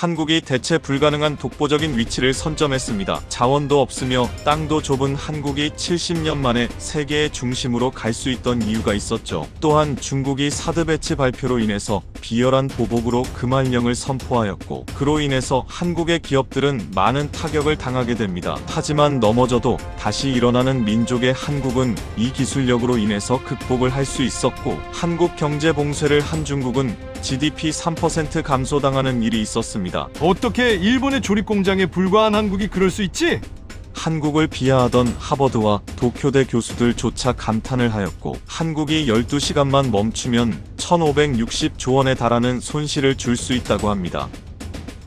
한국이 대체 불가능한 독보적인 위치를 선점했습니다. 자원도 없으며 땅도 좁은 한국이 70년 만에 세계의 중심으로 갈 수 있던 이유가 있었죠. 또한 중국이 사드 배치 발표로 인해서 비열한 보복으로 금할령을 선포하였고, 그로 인해서 한국의 기업들은 많은 타격을 당하게 됩니다. 하지만 넘어져도 다시 일어나는 민족의 한국은 이 기술력으로 인해서 극복을 할 수 있었고, 한국 경제 봉쇄를 한 중국은 GDP 3% 감소당하는 일이 있었습니다. 어떻게 일본의 조립 공장에 불과한 한국이 그럴 수 있지? 한국을 비하하던 하버드와 도쿄대 교수들조차 감탄을 하였고, 한국이 12시간만 멈추면 1560조 원에 달하는 손실을 줄 수 있다고 합니다.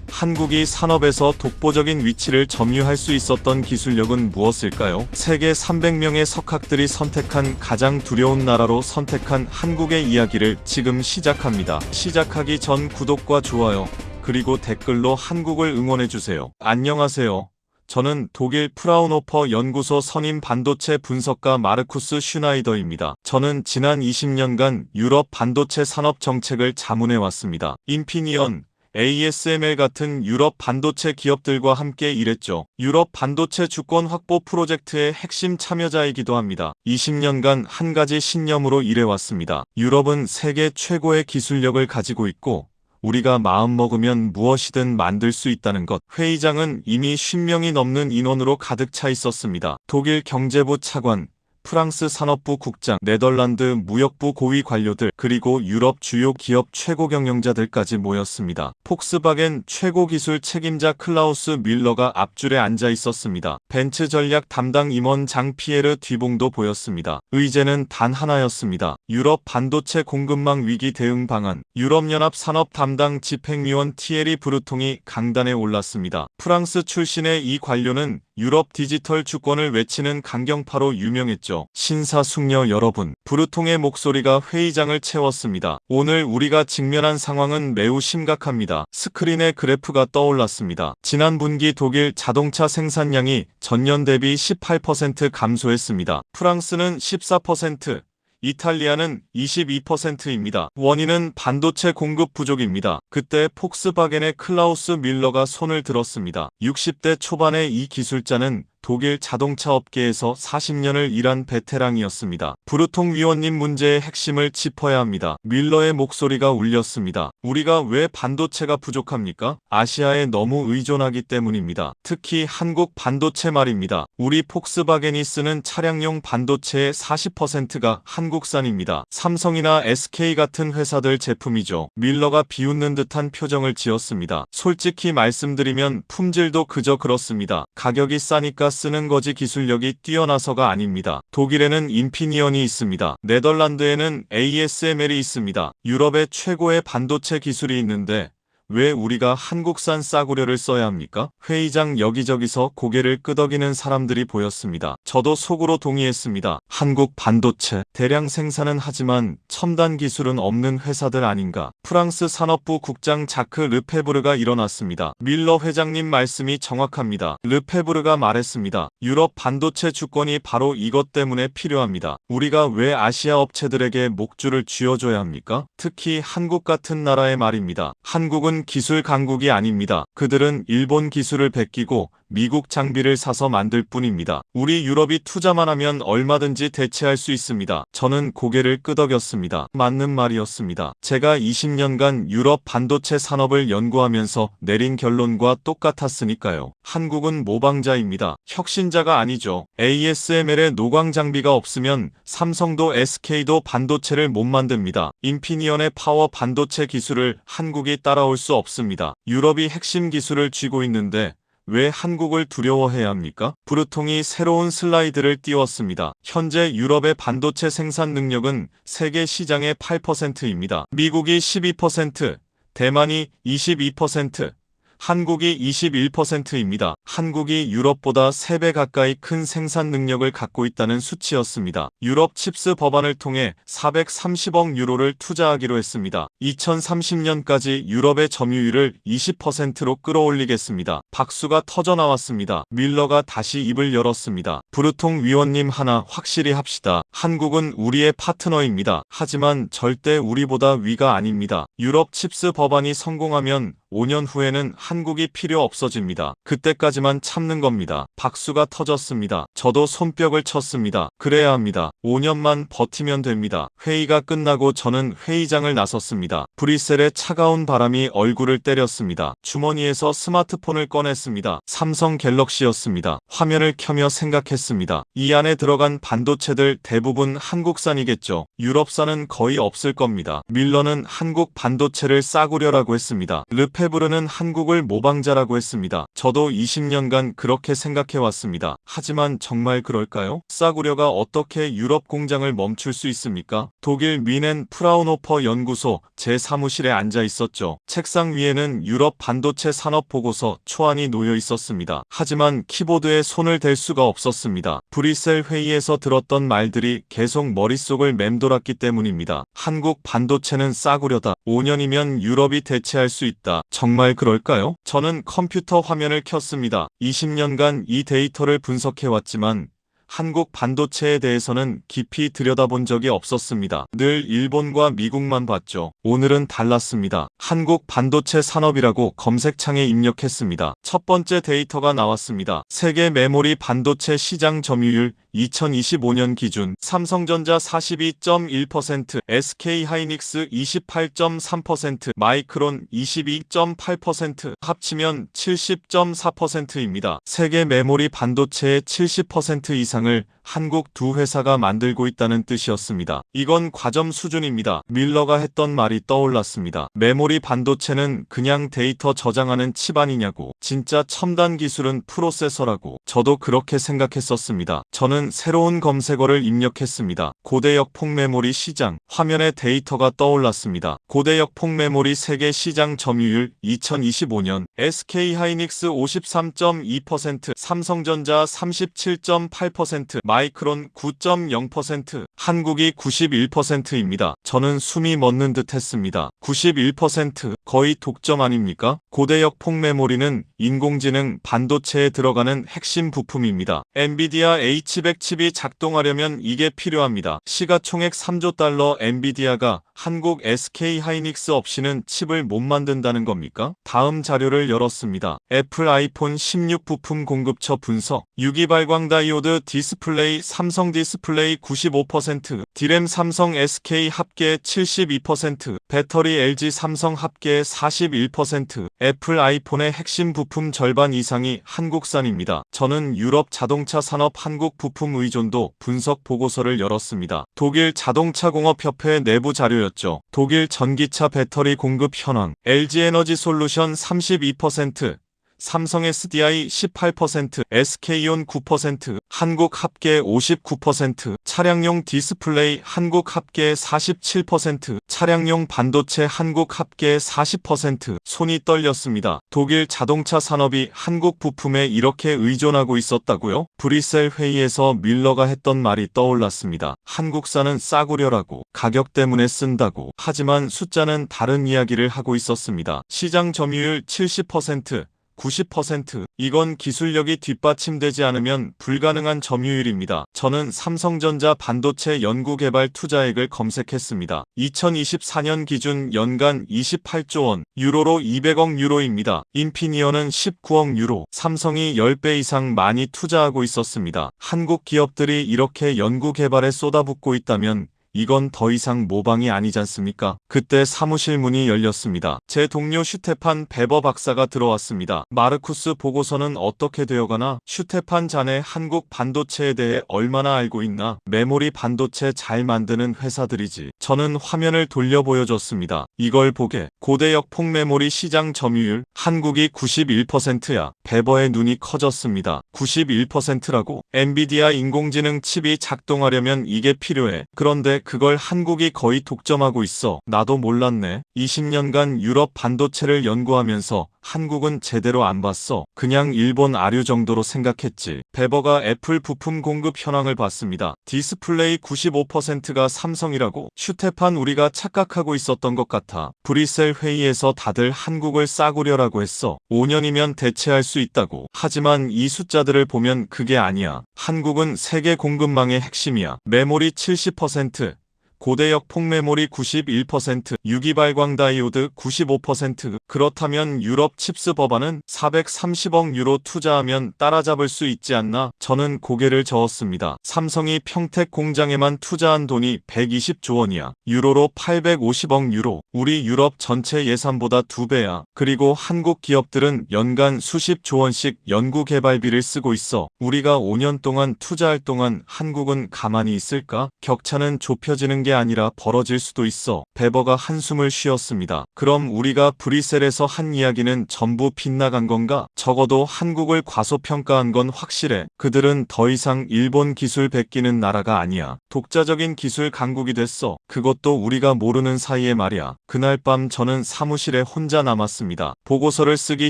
한국이 산업에서 독보적인 위치를 점유할 수 있었던 기술력은 무엇일까요? 세계 300명의 석학들이 선택한 가장 두려운 나라로 선택한 한국의 이야기를 지금 시작합니다. 시작하기 전 구독과 좋아요, 그리고 댓글로 한국을 응원해주세요. 안녕하세요. 저는 독일 프라운호퍼 연구소 선임 반도체 분석가 마르쿠스 슈나이더입니다. 저는 지난 20년간 유럽 반도체 산업 정책을 자문해왔습니다. 인피니언, ASML 같은 유럽 반도체 기업들과 함께 일했죠. 유럽 반도체 주권 확보 프로젝트의 핵심 참여자이기도 합니다. 20년간 한 가지 신념으로 일해왔습니다. 유럽은 세계 최고의 기술력을 가지고 있고, 우리가 마음먹으면 무엇이든 만들 수 있다는 것. 회의장은 이미 50명이 넘는 인원으로 가득 차 있었습니다. 독일 경제부 차관, 프랑스 산업부 국장, 네덜란드 무역부 고위 관료들, 그리고 유럽 주요 기업 최고 경영자들까지 모였습니다. 폭스바겐 최고 기술 책임자 클라우스 밀러가 앞줄에 앉아 있었습니다. 벤츠 전략 담당 임원 장 피에르 뒤봉도 보였습니다. 의제는 단 하나였습니다. 유럽 반도체 공급망 위기 대응 방안. 유럽연합 산업 담당 집행위원 티에리 브루통이 강단에 올랐습니다. 프랑스 출신의 이 관료는 유럽 디지털 주권을 외치는 강경파로 유명했죠. 신사숙녀 여러분, 브루통의 목소리가 회의장을 채웠습니다. 오늘 우리가 직면한 상황은 매우 심각합니다. 스크린에 그래프가 떠올랐습니다. 지난 분기 독일 자동차 생산량이 전년 대비 18% 감소했습니다. 프랑스는 14%, 이탈리아는 22%입니다. 원인은 반도체 공급 부족입니다. 그때 폭스바겐의 클라우스 밀러가 손을 들었습니다. 60대 초반의 이 기술자는 독일 자동차 업계에서 40년을 일한 베테랑이었습니다. 브루통 위원님, 문제의 핵심을 짚어야 합니다. 밀러의 목소리가 울렸습니다. 우리가 왜 반도체가 부족합니까? 아시아에 너무 의존하기 때문입니다. 특히 한국 반도체 말입니다. 우리 폭스바겐이 쓰는 차량용 반도체의 40%가 한국산입니다. 삼성이나 SK 같은 회사들 제품이죠. 밀러가 비웃는 듯한 표정을 지었습니다. 솔직히 말씀드리면 품질도 그저 그렇습니다. 가격이 싸니까 쓰는 거지 기술력이 뛰어나서가 아닙니다. 독일에는 인피니언이 있습니다. 네덜란드에는 ASML이 있습니다. 유럽의 최고의 반도체 기술이 있는데 왜 우리가 한국산 싸구려를 써야 합니까? 회의장 여기저기서 고개를 끄덕이는 사람들이 보였습니다. 저도 속으로 동의했습니다. 한국 반도체, 대량 생산은 하지만 첨단 기술은 없는 회사들 아닌가. 프랑스 산업부 국장 자크 르페브르가 일어났습니다. 밀러 회장님 말씀이 정확합니다. 르페브르가 말했습니다. 유럽 반도체 주권이 바로 이것 때문에 필요합니다. 우리가 왜 아시아 업체들에게 목줄을 쥐어줘야 합니까? 특히 한국 같은 나라의 말입니다. 한국은 기술 강국이 아닙니다. 그들은 일본 기술을 베끼고 미국 장비를 사서 만들 뿐입니다. 우리 유럽이 투자만 하면 얼마든지 대체할 수 있습니다. 저는 고개를 끄덕였습니다. 맞는 말이었습니다. 제가 20년간 유럽 반도체 산업을 연구하면서 내린 결론과 똑같았으니까요. 한국은 모방자입니다. 혁신자가 아니죠. ASML의 노광 장비가 없으면 삼성도 SK도 반도체를 못 만듭니다. 인피니언의 파워 반도체 기술을 한국이 따라올 수 없습니다. 유럽이 핵심 기술을 쥐고 있는데 왜 한국을 두려워해야 합니까? 브루통이 새로운 슬라이드를 띄웠습니다. 현재 유럽의 반도체 생산 능력은 세계 시장의 8%입니다. 미국이 12%, 대만이 22%, 한국이 21%입니다. 한국이 유럽보다 3배 가까이 큰 생산 능력을 갖고 있다는 수치였습니다. 유럽 칩스 법안을 통해 430억 유로를 투자하기로 했습니다. 2030년까지 유럽의 점유율을 20%로 끌어올리겠습니다. 박수가 터져나왔습니다. 밀러가 다시 입을 열었습니다. 브루통 위원님, 하나 확실히 합시다. 한국은 우리의 파트너입니다. 하지만 절대 우리보다 위가 아닙니다. 유럽 칩스 법안이 성공하면 5년 후에는 한국이 필요 없어집니다. 그때까지만 참는 겁니다. 박수가 터졌습니다. 저도 손뼉을 쳤습니다. 그래야 합니다. 5년만 버티면 됩니다. 회의가 끝나고 저는 회의장을 나섰습니다. 브뤼셀의 차가운 바람이 얼굴을 때렸습니다. 주머니에서 스마트폰을 꺼냈습니다. 삼성 갤럭시였습니다. 화면을 켜며 생각했습니다. 이 안에 들어간 반도체들 대부분 한국산이겠죠. 유럽산은 거의 없을 겁니다. 밀러는 한국 반도체를 싸구려라고 했습니다. 르페브르는 한국을 모방자라고 했습니다. 저도 20년간 그렇게 생각해왔습니다. 하지만 정말 그럴까요? 싸구려가 어떻게 유럽 공장을 멈출 수 있습니까? 독일 뮌헨 프라운호퍼 연구소 제 사무실에 앉아 있었죠. 책상 위에는 유럽 반도체 산업 보고서 초안이 놓여 있었습니다. 하지만 키보드에 손을 댈 수가 없었습니다. 브뤼셀 회의에서 들었던 말들이 계속 머릿속을 맴돌았기 때문입니다. 한국 반도체는 싸구려다. 5년이면 유럽이 대체할 수 있다. 정말 그럴까요? 저는 컴퓨터 화면을 켰습니다. 20년간 이 데이터를 분석해왔지만 한국 반도체에 대해서는 깊이 들여다본 적이 없었습니다. 늘 일본과 미국만 봤죠. 오늘은 달랐습니다. 한국 반도체 산업이라고 검색창에 입력했습니다. 첫 번째 데이터가 나왔습니다. 세계 메모리 반도체 시장 점유율 2025년 기준 삼성전자 42.1%, SK하이닉스 28.3%, 마이크론 22.8%, 합치면 70.4%입니다. 세계 메모리 반도체의 70% 이상을 한국 두 회사가 만들고 있다는 뜻이었습니다. 이건 과점 수준입니다. 밀러가 했던 말이 떠올랐습니다. 메모리 반도체는 그냥 데이터 저장하는 칩 아니냐고. 진짜 첨단 기술은 프로세서라고. 저도 그렇게 생각했었습니다. 저는 새로운 검색어를 입력했습니다. 고대역 폭메모리 시장. 화면에 데이터가 떠올랐습니다. 고대역 폭메모리 세계 시장 점유율 2025년 SK하이닉스 53.2%, 삼성전자 37.8%, 마이크론 9.0%, 한국이 91%입니다. 저는 숨이 멎는 듯 했습니다. 91%? 거의 독점 아닙니까? 고대역 폭메모리는 인공지능 반도체에 들어가는 핵심 부품입니다. 엔비디아 H100 칩이 작동하려면 이게 필요합니다. 시가총액 3조 달러 엔비디아가 한국 SK하이닉스 없이는 칩을 못 만든다는 겁니까? 다음 자료를 열었습니다. 애플 아이폰 16 부품 공급처 분석. 유기 발광 다이오드 디스플레이 삼성 디스플레이 95%, 디램 삼성 SK 합계 72%, 배터리 LG 삼성 합계 41%, 애플 아이폰의 핵심 부품 절반 이상이 한국산입니다. 저는 유럽 자동차 산업 한국 부품 의존도 분석 보고서를 열었습니다. 독일 자동차공업협회 내부 자료였죠. 독일 전기차 배터리 공급 현황. LG 에너지 솔루션 32%, 삼성 SDI 18%, SK온 9%, 한국 합계 59%, 차량용 디스플레이 한국 합계 47%, 차량용 반도체 한국 합계 40%. 손이 떨렸습니다. 독일 자동차 산업이 한국 부품에 이렇게 의존하고 있었다고요? 브뤼셀 회의에서 밀러가 했던 말이 떠올랐습니다. 한국산은 싸구려라고, 가격 때문에 쓴다고. 하지만 숫자는 다른 이야기를 하고 있었습니다. 시장 점유율 70%, 90%. 이건 기술력이 뒷받침되지 않으면 불가능한 점유율입니다. 저는 삼성전자 반도체 연구개발 투자액을 검색했습니다. 2024년 기준 연간 28조 원, 유로로 200억 유로입니다. 인피니언은 19억 유로, 삼성이 10배 이상 많이 투자하고 있었습니다. 한국 기업들이 이렇게 연구개발에 쏟아붓고 있다면 이건 더 이상 모방이 아니지 않습니까? 그때 사무실 문이 열렸습니다. 제 동료 슈테판 베버 박사가 들어왔습니다. 마르쿠스 보고서는 어떻게 되어가나? 슈테판 자네 한국 반도체에 대해 얼마나 알고 있나? 메모리 반도체 잘 만드는 회사들이지. 저는 화면을 돌려 보여줬습니다. 이걸 보게. 고대역 폭메모리 시장 점유율 한국이 91%야. 베버의 눈이 커졌습니다. 91%라고? 엔비디아 인공지능 칩이 작동하려면 이게 필요해. 그런데 그걸 한국이 거의 독점하고 있어. 나도 몰랐네. 20년간 유럽 반도체를 연구하면서 한국은 제대로 안 봤어. 그냥 일본 아류 정도로 생각했지. 베버가 애플 부품 공급 현황을 봤습니다. 디스플레이 95%가 삼성이라고? 슈테판 우리가 착각하고 있었던 것 같아. 브뤼셀 회의에서 다들 한국을 싸구려라고 했어. 5년이면 대체할 수 있다고. 하지만 이 숫자들을 보면 그게 아니야. 한국은 세계 공급망의 핵심이야. 메모리 70%, 고대역 폭메모리 91%, 유기발광 다이오드 95%. 그렇다면 유럽 칩스 법안은 430억 유로 투자하면 따라잡을 수 있지 않나? 저는 고개를 저었습니다. 삼성이 평택 공장에만 투자한 돈이 120조 원이야. 유로로 850억 유로. 우리 유럽 전체 예산보다 2배야. 그리고 한국 기업들은 연간 수십조 원씩 연구개발비를 쓰고 있어. 우리가 5년 동안 투자할 동안 한국은 가만히 있을까? 격차는 좁혀지는 게 아니라 벌어질 수도 있어. 베버가 한숨을 쉬었습니다. 그럼 우리가 브뤼셀에서 한 이야기는 전부 빗나간 건가? 적어도 한국을 과소평가한 건 확실해. 그들은 더 이상 일본 기술 베끼는 나라가 아니야. 독자적인 기술 강국이 됐어. 그것도 우리가 모르는 사이에 말이야. 그날 밤 저는 사무실에 혼자 남았습니다. 보고서를 쓰기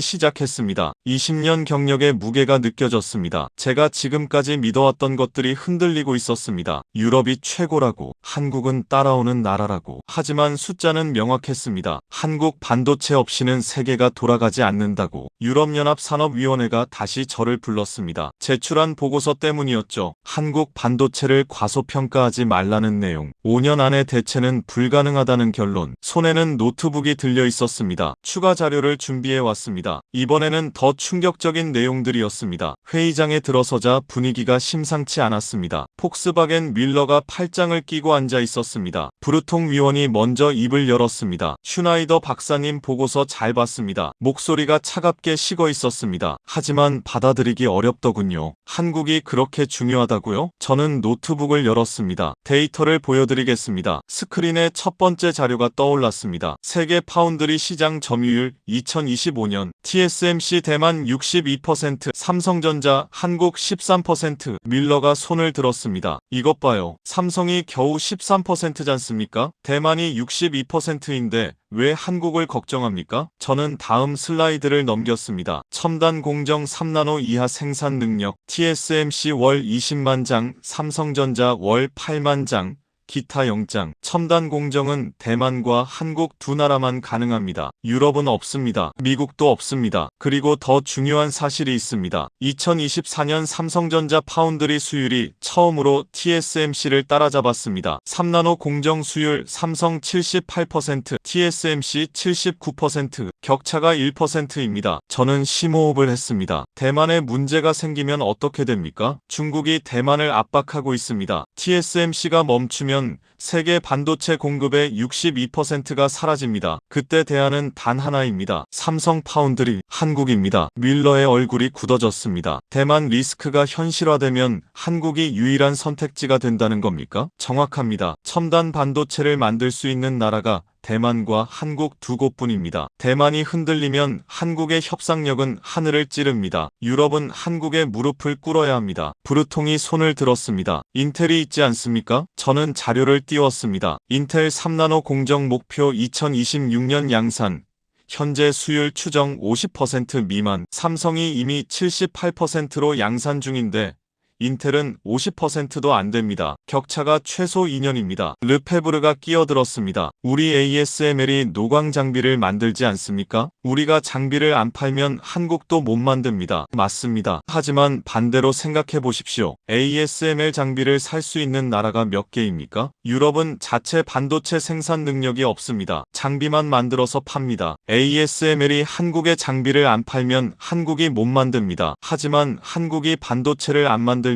시작했습니다. 20년 경력의 무게가 느껴졌습니다. 제가 지금까지 믿어왔던 것들이 흔들리고 있었습니다. 유럽이 최고라고, 한국은 따라오는 나라라고. 하지만 숫자는 명확했습니다. 한국 반도체 없이는 세계가 돌아가지 않는다고. 유럽연합산업위원회가 다시 저를 불렀습니다. 제출한 보고서 때문이었죠. 한국 반도체를 과소평가하지 말라는 내용. 5년 안에 대체는 불가능하다는 결론. 손에는 노트북이 들려 있었습니다. 추가 자료를 준비해 왔습니다. 이번에는 더 충격적인 내용들이었습니다. 회의장에 들어서자 분위기가 심상치 않았습니다. 폭스바겐 뮬러가 팔짱을 끼고 앉아 있었습니다. 부르통 위원이 먼저 입을 열었습니다. 슈나이더 박사님 보고서 잘 봤습니다. 목소리가 차갑게 식어 있었습니다. 하지만 받아들이기 어렵더군요. 한국이 그렇게 중요하다고요? 저는 노트북을 열었습니다. 데이터를 보여드리겠습니다. 스크린에 첫 번째 자료가 떠올랐습니다. 세계 파운드리 시장 점유율 2025년 TSMC 대만 62%, 삼성전자 한국 13%. 밀러가 손을 들었습니다. 이것 봐요. 삼성이 겨우 13%잖습니까? 대만이 62%인데 왜 한국을 걱정합니까? 저는 다음 슬라이드를 넘겼습니다. 첨단 공정 3나노 이하 생산 능력, TSMC 월 20만 장, 삼성전자 월 8만 장, 기타 영장. 첨단 공정은 대만과 한국 두 나라만 가능합니다. 유럽은 없습니다. 미국도 없습니다. 그리고 더 중요한 사실이 있습니다. 2024년 삼성전자 파운드리 수율이 처음으로 TSMC를 따라잡았습니다. 3나노 공정 수율 삼성 78%, TSMC 79%, 격차가 1%입니다. 저는 심호흡을 했습니다. 대만에 문제가 생기면 어떻게 됩니까? 중국이 대만을 압박하고 있습니다. TSMC가 멈추면 세계 반도체 공급의 62%가 사라집니다. 그때 대안은 단 하나입니다. 삼성 파운드리, 한국입니다. 뮬러의 얼굴이 굳어졌습니다. 대만 리스크가 현실화되면 한국이 유일한 선택지가 된다는 겁니까? 정확합니다. 첨단 반도체를 만들 수 있는 나라가 대만과 한국 두 곳뿐입니다. 대만이 흔들리면 한국의 협상력은 하늘을 찌릅니다. 유럽은 한국의 무릎을 꿇어야 합니다. 부르통이 손을 들었습니다. 인텔이 있지 않습니까? 저는 자료를 띄웠습니다. 인텔 3나노 공정 목표 2026년 양산. 현재 수율 추정 50% 미만. 삼성이 이미 78%로 양산 중인데 인텔은 50%도 안 됩니다. 격차가 최소 2년입니다. 르페브르가 끼어들었습니다. 우리 ASML이 노광 장비를 만들지 않습니까? 우리가 장비를 안 팔면 한국도 못 만듭니다. 맞습니다. 하지만 반대로 생각해 보십시오. ASML 장비를 살 수 있는 나라가 몇 개입니까? 유럽은 자체 반도체 생산 능력이 없습니다. 장비만 만들어서 팝니다. ASML이 한국의 장비를 안 팔면 한국이 못 만듭니다. 하지만 한국이 반도체를 안 만들면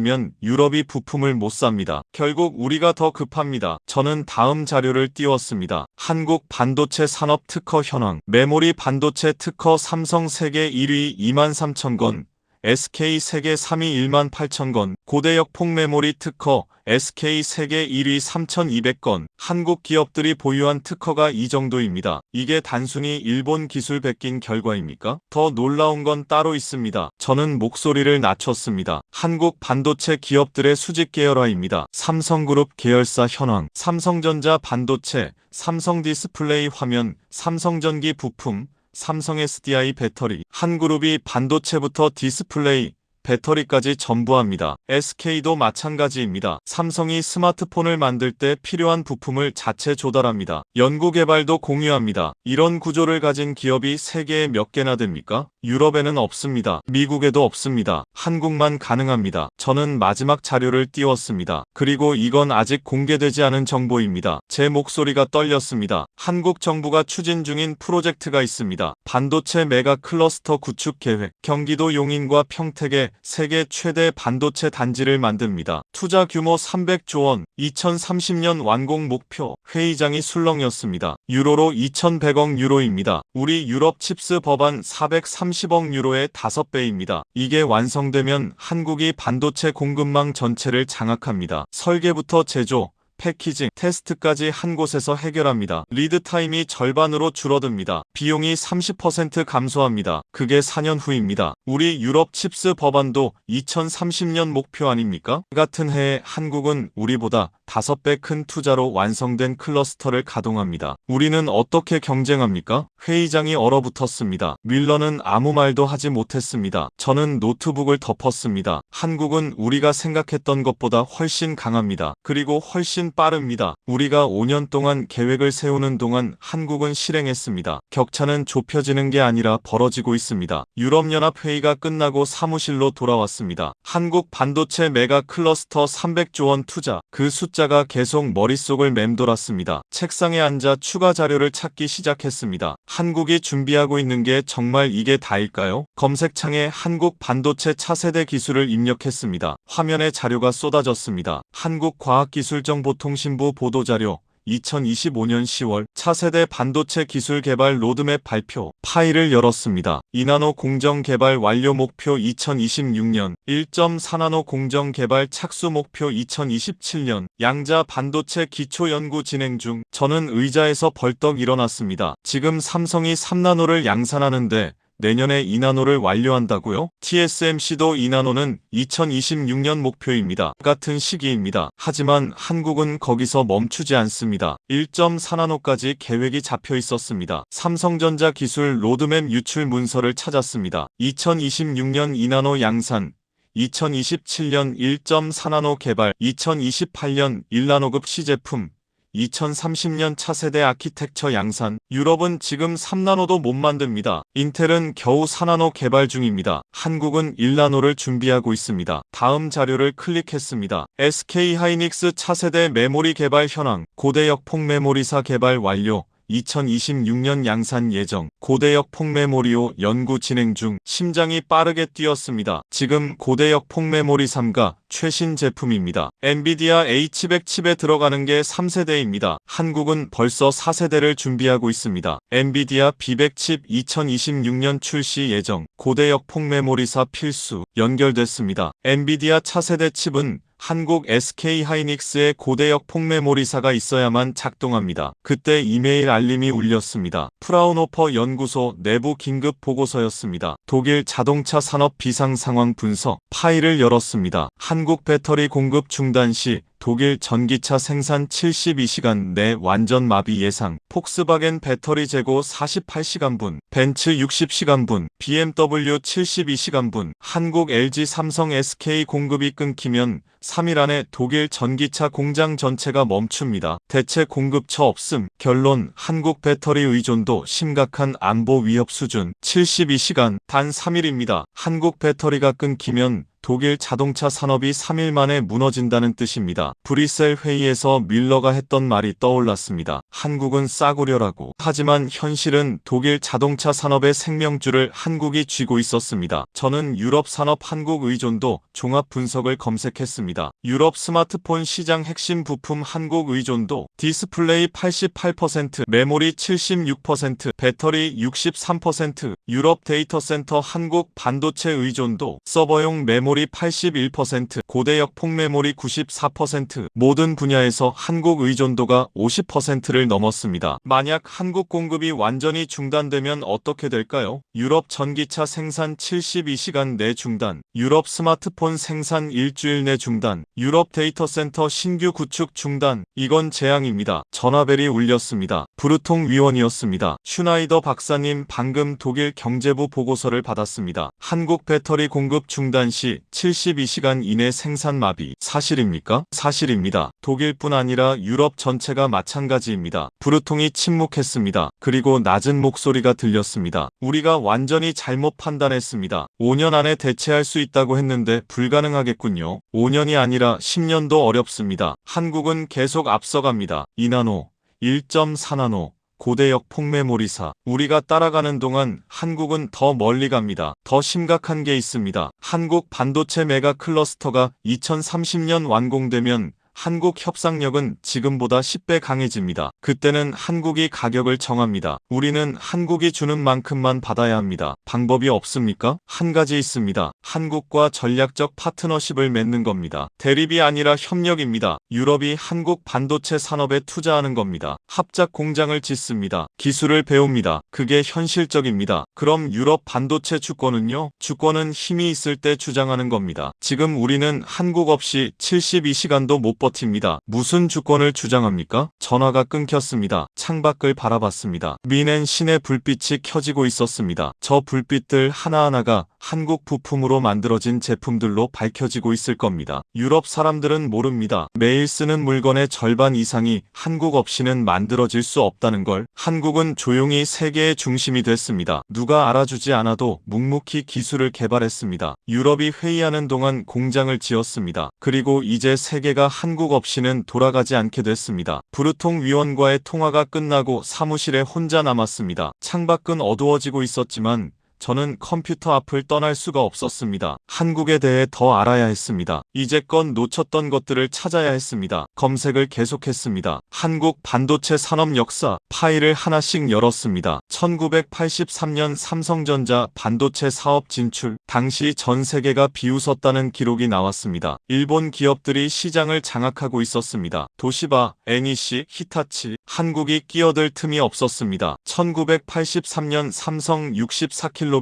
유럽이 부품을 못 삽니다. 결국 우리가 더 급합니다. 저는 다음 자료를 띄웠습니다. 한국 반도체 산업 특허 현황. 메모리 반도체 특허 삼성 세계 1위 23,000건, SK 세계 3위 18,000건, 고대역 폭메모리 특허 SK 세계 1위 3,200건. 한국 기업들이 보유한 특허가 이 정도입니다. 이게 단순히 일본 기술 베낀 결과입니까? 더 놀라운 건 따로 있습니다. 저는 목소리를 낮췄습니다. 한국 반도체 기업들의 수직 계열화입니다. 삼성그룹 계열사 현황, 삼성전자 반도체, 삼성 디스플레이 화면, 삼성전기 부품, 삼성 SDI 배터리. 한 그룹이 반도체부터 디스플레이, 배터리까지 전부 합니다. SK도 마찬가지입니다. 삼성이 스마트폰을 만들 때 필요한 부품을 자체 조달합니다. 연구개발도 공유합니다. 이런 구조를 가진 기업이 세계에 몇 개나 됩니까? 유럽에는 없습니다. 미국에도 없습니다. 한국만 가능합니다. 저는 마지막 자료를 띄웠습니다. 그리고 이건 아직 공개되지 않은 정보입니다. 제 목소리가 떨렸습니다. 한국 정부가 추진 중인 프로젝트가 있습니다. 반도체 메가 클러스터 구축 계획. 경기도 용인과 평택에 세계 최대 반도체 단지를 만듭니다. 투자 규모 300조 원, 2030년 완공 목표. 회의장이 술렁였습니다. 유로로 2100억 유로입니다. 우리 유럽 칩스 법안 430억 유로의 5배입니다. 이게 완성되면 한국이 반도체 공급망 전체를 장악합니다. 설계부터 제조, 패키징, 테스트까지 한 곳에서 해결합니다. 리드 타임이 절반으로 줄어듭니다. 비용이 30% 감소합니다. 그게 4년 후입니다. 우리 유럽 칩스 법안도 2030년 목표 아닙니까? 같은 해에 한국은 우리보다 5배 큰 투자로 완성된 클러스터를 가동합니다. 우리는 어떻게 경쟁합니까? 회의장이 얼어붙었습니다. 뮬러는 아무 말도 하지 못했습니다. 저는 노트북을 덮었습니다. 한국은 우리가 생각했던 것보다 훨씬 강합니다. 그리고 훨씬 빠릅니다. 우리가 5년 동안 계획을 세우는 동안 한국은 실행했습니다. 격차는 좁혀지는 게 아니라 벌어지고 있습니다. 유럽연합 회의가 끝나고 사무실로 돌아왔습니다. 한국 반도체 메가 클러스터 300조 원 투자. 그 숫자가 계속 머릿속을 맴돌았습니다. 책상에 앉아 추가 자료를 찾기 시작했습니다. 한국이 준비하고 있는 게 정말 이게 다일까요? 검색창에 한국 반도체 차세대 기술을 입력했습니다. 화면에 자료가 쏟아졌습니다. 한국과학기술정보통신부 보도자료 2025년 10월 차세대 반도체 기술 개발 로드맵 발표. 파일을 열었습니다. 2나노 공정 개발 완료 목표 2026년, 1.4나노 공정 개발 착수 목표 2027년, 양자 반도체 기초 연구 진행 중. 저는 의자에서 벌떡 일어났습니다. 지금 삼성이 3나노를 양산하는데 내년에 2나노를 완료한다고요? TSMC도 2나노는 2026년 목표입니다. 같은 시기입니다. 하지만 한국은 거기서 멈추지 않습니다. 1.4나노까지 계획이 잡혀 있었습니다. 삼성전자 기술 로드맵 유출 문서를 찾았습니다. 2026년 2나노 양산, 2027년 1.4나노 개발, 2028년 1나노급 시제품, 2030년 차세대 아키텍처 양산. 유럽은 지금 3나노도 못 만듭니다. 인텔은 겨우 4나노 개발 중입니다. 한국은 1나노를 준비하고 있습니다. 다음 자료를 클릭했습니다. SK하이닉스 차세대 메모리 개발 현황. 고대역 폭메모리사 개발 완료. 2026년 양산 예정. 고대역 폭메모리오 연구 진행 중. 심장이 빠르게 뛰었습니다. 지금 고대역 폭메모리 3가 최신 제품입니다. 엔비디아 H100 칩에 들어가는 게 3세대입니다. 한국은 벌써 4세대를 준비하고 있습니다. 엔비디아 B100 칩 2026년 출시 예정. 고대역 폭메모리사 필수. 연결됐습니다. 엔비디아 차세대 칩은 한국 SK하이닉스의 고대역 폭메모리사가 있어야만 작동합니다. 그때 이메일 알림이 울렸습니다. 프라운호퍼 연구소 내부 긴급 보고서였습니다. 독일 자동차 산업 비상 상황 분석. 파일을 열었습니다. 한국 배터리 공급 중단 시 독일 전기차 생산 72시간 내 완전 마비 예상. 폭스바겐 배터리 재고 48시간분, 벤츠 60시간분, BMW 72시간분. 한국 LG 삼성 SK 공급이 끊기면 3일 안에 독일 전기차 공장 전체가 멈춥니다. 대체 공급처 없음. 결론, 한국 배터리 의존도 심각한 안보 위협 수준. 72시간, 단 3일입니다. 한국 배터리가 끊기면 독일 자동차 산업이 3일 만에 무너진다는 뜻입니다. 브뤼셀 회의에서 밀러가 했던 말이 떠올랐습니다. 한국은 싸구려라고. 하지만 현실은 독일 자동차 산업의 생명줄을 한국이 쥐고 있었습니다. 저는 유럽 산업 한국 의존도 종합 분석을 검색했습니다. 유럽 스마트폰 시장 핵심 부품 한국 의존도. 디스플레이 88%, 메모리 76%, 배터리 63%. 유럽 데이터 센터 한국 반도체 의존도. 서버용 메모리 81%, 고대역 폭메모리 94%, 모든 분야에서 한국 의존도가 50%를 넘었습니다. 만약 한국 공급이 완전히 중단되면 어떻게 될까요? 유럽 전기차 생산 72시간 내 중단, 유럽 스마트폰 생산 일주일 내 중단, 유럽 데이터 센터 신규 구축 중단. 이건 재앙입니다. 전화벨이 울렸습니다. 부르통 위원이었습니다. 슈나이더 박사님, 방금 독일 경제부 보고서를 받았습니다. 한국 배터리 공급 중단 시 72시간 이내 생산 마비. 사실입니까? 사실입니다. 독일뿐 아니라 유럽 전체가 마찬가지입니다. 부르통이 침묵했습니다. 그리고 낮은 목소리가 들렸습니다. 우리가 완전히 잘못 판단했습니다. 5년 안에 대체할 수 있다고 했는데 불가능하겠군요. 5년이 아니라 10년도 어렵습니다. 한국은 계속 앞서갑니다. 2나노, 1.4나노. 고대역 폭메모리사. 우리가 따라가는 동안 한국은 더 멀리 갑니다. 더 심각한 게 있습니다. 한국 반도체 메가 클러스터가 2030년 완공되면 한국 협상력은 지금보다 10배 강해집니다. 그때는 한국이 가격을 정합니다. 우리는 한국이 주는 만큼만 받아야 합니다. 방법이 없습니까? 한 가지 있습니다. 한국과 전략적 파트너십을 맺는 겁니다. 대립이 아니라 협력입니다. 유럽이 한국 반도체 산업에 투자하는 겁니다. 합작 공장을 짓습니다. 기술을 배웁니다. 그게 현실적입니다. 그럼 유럽 반도체 주권은요? 주권은 힘이 있을 때 주장하는 겁니다. 지금 우리는 한국 없이 72시간도 못 버팁니다. 무슨 주권을 주장합니까? 전화가 끊겼습니다. 창밖을 바라봤습니다. 미넨 시내 불빛이 켜지고 있었습니다. 저 불빛들 하나하나가 한국 부품으로 만들어진 제품들로 밝혀지고 있을 겁니다. 유럽 사람들은 모릅니다. 매일 쓰는 물건의 절반 이상이 한국 없이는 만들어질 수 없다는 걸. 한국은 조용히 세계의 중심이 됐습니다. 누가 알아주지 않아도 묵묵히 기술을 개발했습니다. 유럽이 회의하는 동안 공장을 지었습니다. 그리고 이제 세계가 한국 없이는 돌아가지 않게 됐습니다. 부르통 위원과의 통화가 끝나고 사무실에 혼자 남았습니다. 창밖은 어두워지고 있었지만 저는 컴퓨터 앞을 떠날 수가 없었습니다. 한국에 대해 더 알아야 했습니다. 이제껏 놓쳤던 것들을 찾아야 했습니다. 검색을 계속했습니다. 한국 반도체 산업 역사 파일을 하나씩 열었습니다. 1983년 삼성전자 반도체 사업 진출. 당시 전 세계가 비웃었다는 기록이 나왔습니다. 일본 기업들이 시장을 장악하고 있었습니다. 도시바, NEC, 히타치, 한국이 끼어들 틈이 없었습니다. 1983년 삼성 64kB